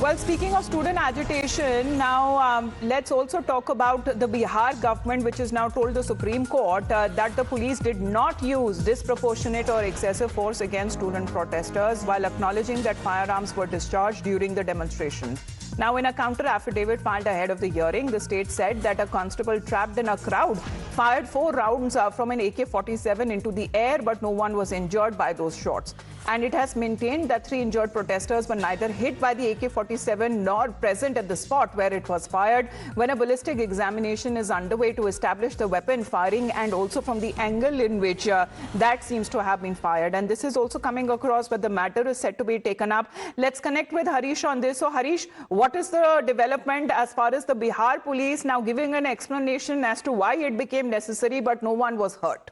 Well, speaking of student agitation, now let's also talk about the Bihar government, which has now told the Supreme Court that the police did not use disproportionate or excessive force against student protesters, while acknowledging that firearms were discharged during the demonstration. Now, in a counter affidavit filed ahead of the hearing, the state said that a constable trapped in a crowd fired 4 rounds from an AK-47 into the air, but no one was injured by those shots. And it has maintained that 3 injured protesters were neither hit by the AK-47 nor present at the spot where it was fired, when a ballistic examination is underway to establish the weapon firing and also from the angle in which that seems to have been fired. And this is also coming across where the matter is set to be taken up. Let's connect with Harish on this. So Harish, what is the development as far as the Bihar police now giving an explanation as to why it became necessary but no one was hurt?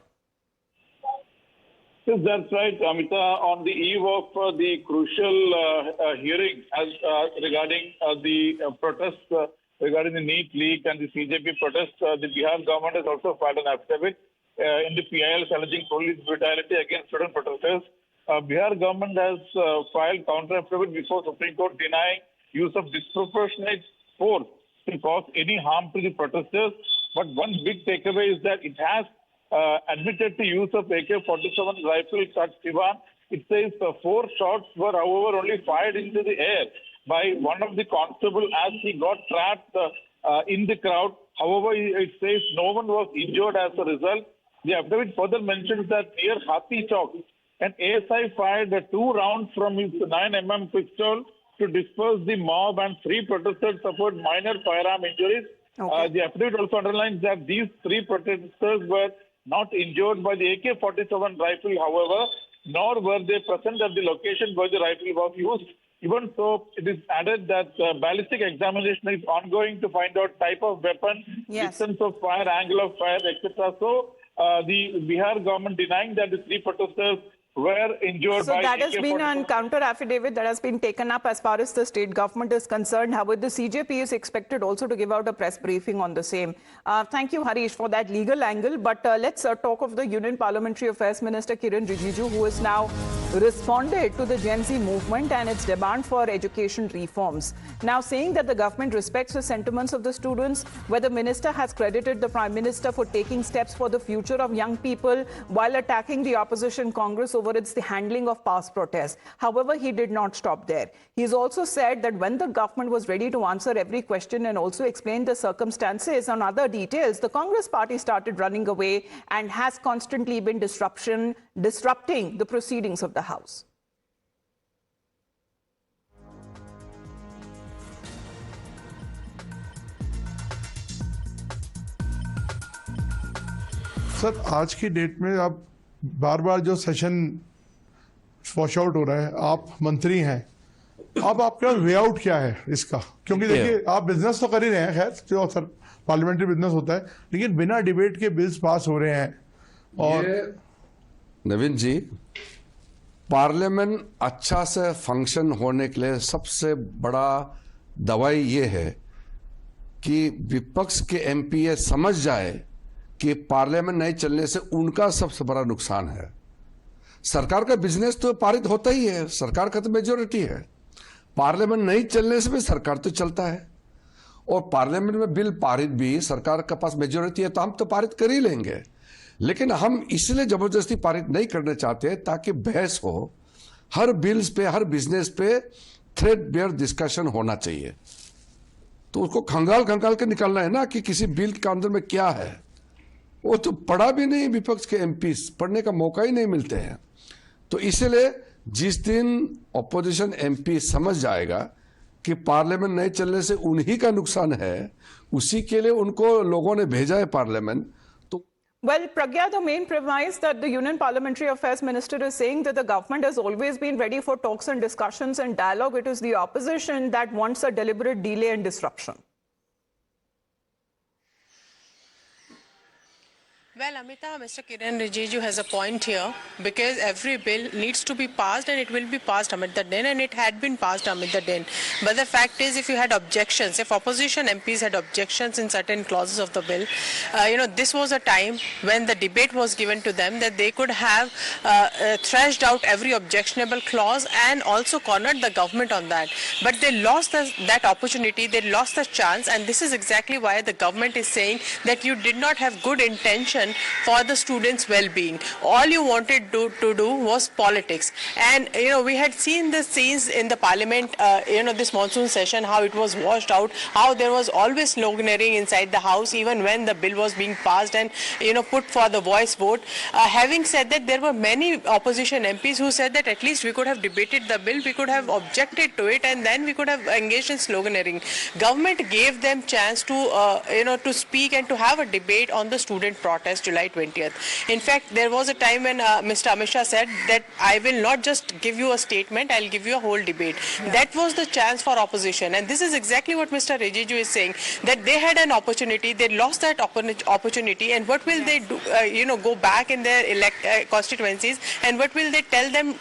Yes, that's right, Amita. On the eve of the crucial hearing regarding the protests regarding the NEET leak and the CJP protests, the Bihar government has also filed an affidavit in the PIL alleging police brutality against student protesters. Bihar government has filed counter affidavit before Supreme Court denying use of disproportionate force to cause any harm to the protesters. But one big takeaway is that it has admitted to use of AK-47 rifle at Siwan. It says 4 shots were, however, only fired into the air by one of the constable as he got trapped in the crowd. However, it says no one was injured as a result. The affidavit further mentions that near Hathi Chowk, an ASI fired 2 rounds from his 9mm pistol to disperse the mob, and 3 protesters suffered minor firearm injuries. Okay. The affidavit also underlines that these 3 protesters were not injured by the AK-47 rifle, however, nor were they present at the location where the rifle was used. Even so, it is added that ballistic examination is ongoing to find out type of weapon, distance of fire, angle of fire, etc. So, the Bihar government denying that the 3 protesters were injured by. So that has been a counter affidavit that has been taken up as far as the state government is concerned. However, the CJP is expected also to give out a press briefing on the same. Thank you, Harish, for that legal angle. But let's talk of the Union Parliamentary Affairs Minister Kiren Rijiju, who has now responded to the Gen Z movement and its demand for education reforms. Now saying that the government respects the sentiments of the students, where the minister has credited the Prime Minister for taking steps for the future of young people while attacking the opposition Congress over its handling of past protests. However, he did not stop there. He's also said that when the government was ready to answer every question and also explain the circumstances and other details, the Congress party started running away and has constantly been disrupting the proceedings of the House. Sir, आज की date में अब बार बार जो session wash out हो रहा है, आप मंत्री हैं, अब आपका वे आउट क्या है इसका? क्योंकि देखिए, आप बिजनेस तो कर ही रहे हैं, खैर जो सर पार्लियामेंट्री बिजनेस होता है, लेकिन बिना डिबेट के बिल्स पास हो रहे हैं। और नवीन जी, पार्लियामेंट अच्छा से फंक्शन होने के लिए सबसे बड़ा दवाई ये है कि विपक्ष के एमपी ये समझ जाए कि पार्लियामेंट नहीं चलने से उनका सबसे बड़ा नुकसान है। सरकार का बिजनेस तो पारित होता ही है, सरकार का तो मेजोरिटी है। पार्लियामेंट नहीं चलने से भी सरकार तो चलता है, और पार्लियामेंट में बिल पारित भी सरकार के पास मेजोरिटी है तो हम तो पारित कर ही लेंगे। लेकिन हम इसलिए जबरदस्ती पारित नहीं करना चाहते ताकि बहस हो, हर बिल्स पे, हर बिजनेस पे थ्रेडबेयर डिस्कशन होना चाहिए। तो उसको खंगाल खंगाल के निकालना है ना कि किसी बिल के अंदर में क्या है, वो तो पढ़ा भी नहीं, विपक्ष के एमपी पढ़ने का मौका ही नहीं मिलते हैं। तो इसलिए जिस दिन ऑपोजिशन एमपी समझ जाएगा कि पार्लियामेंट नहीं चलने से उन्हीं का नुकसान है, उसी के लिए उनको लोगों ने भेजा है पार्लियामेंट। तो Well, Pragya, the main premise that the Union Parliamentary Affairs Minister is saying that the government has always been ready for talks and discussions and dialogue. It is the opposition that wants a deliberate delay and disruption. Well, Amita, Mr. Kiran Rijiju has a point here because every bill needs to be passed and it will be passed amid the din, and it had been passed amid the din. But the fact is, if you had objections, if opposition MPs had objections in certain clauses of the bill, this was a time when the debate was given to them that they could have thrashed out every objectionable clause and also cornered the government on that. But they lost that opportunity, they lost the chance, and this is exactly why the government is saying that you did not have good intention for the students' well-being. All you wanted to do was politics. And, we had seen the scenes in the parliament, this monsoon session, how it was washed out, how there was always sloganeering inside the house, even when the bill was being passed and, put for the voice vote. Having said that, there were many opposition MPs who said that at least we could have debated the bill, we could have objected to it, and then we could have engaged in sloganeering. Government gave them chance to, to speak and to have a debate on the student protest July 20th. In fact, there was a time when Mr. Amit Shah said that I will not just give you a statement, I'll give you a whole debate. Yeah. That was the chance for opposition, and this is exactly what Mr. Rijiju is saying, that they had an opportunity, they lost that opportunity, and what will they do, go back in their constituencies, and what will they tell them,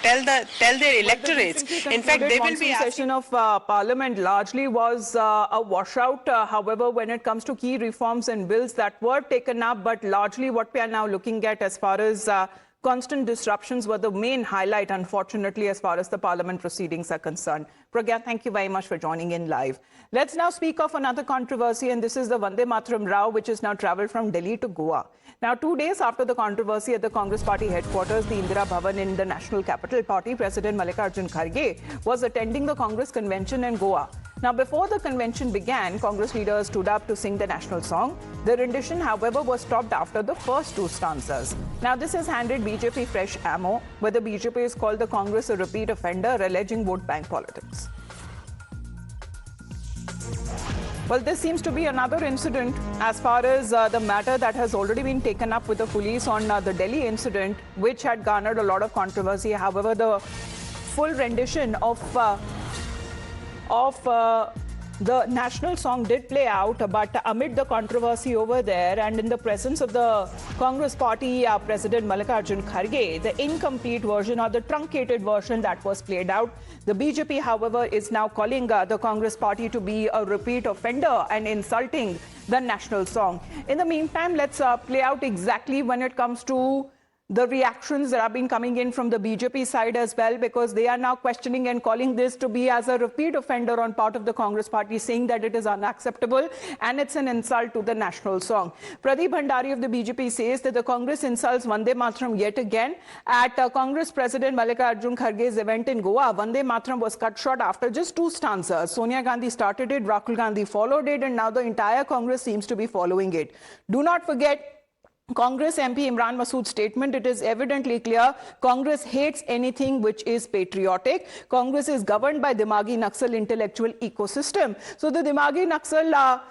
tell their electorates? In fact, they will be asking... session of Parliament largely was a washout. However, when it comes to key reforms and bills that were taken up, but largely what we are now looking at as far as constant disruptions were the main highlight, unfortunately, as far as the Parliament proceedings are concerned. Pragya, thank you very much for joining in live. Let's now speak of another controversy, and this is the Vande Mataram row, which has now travelled from Delhi to Goa. Now, 2 days after the controversy at the Congress party headquarters, the Indira Bhavan in the National Capital Party, President Mallikarjun Kharge was attending the Congress convention in Goa. Now, before the convention began, Congress leaders stood up to sing the national song. The rendition, however, was stopped after the first two stanzas. Now, this has handed BJP fresh ammo, where the BJP is called the Congress a repeat offender, alleging vote bank politics. Well, this seems to be another incident as far as the matter that has already been taken up with the police on the Delhi incident, which had garnered a lot of controversy. However, the full rendition of the national song did play out, but amid the controversy over there and in the presence of the Congress party President Mallikarjun Kharge, the incomplete version or the truncated version that was played out, the BJP, however, is now calling the Congress party to be a repeat offender and insulting the national song. In the meantime, let's play out exactly when it comes to the reactions that have been coming in from the BJP side as well, because they are now questioning and calling this to be as a repeat offender on part of the Congress party, saying that it is unacceptable and it's an insult to the national song. Pradeep Bhandari of the BJP says that the Congress insults Vande Mataram yet again. At Congress President Mallikarjun Kharge's event in Goa, Vande Mataram was cut short after just two stanzas. Sonia Gandhi started it, Rahul Gandhi followed it, and now the entire Congress seems to be following it. Do not forget Congress MP Imran Masood's statement. It is evidently clear Congress hates anything which is patriotic. Congress is governed by Dimagi Naxal intellectual ecosystem. So the Dimagi Naxal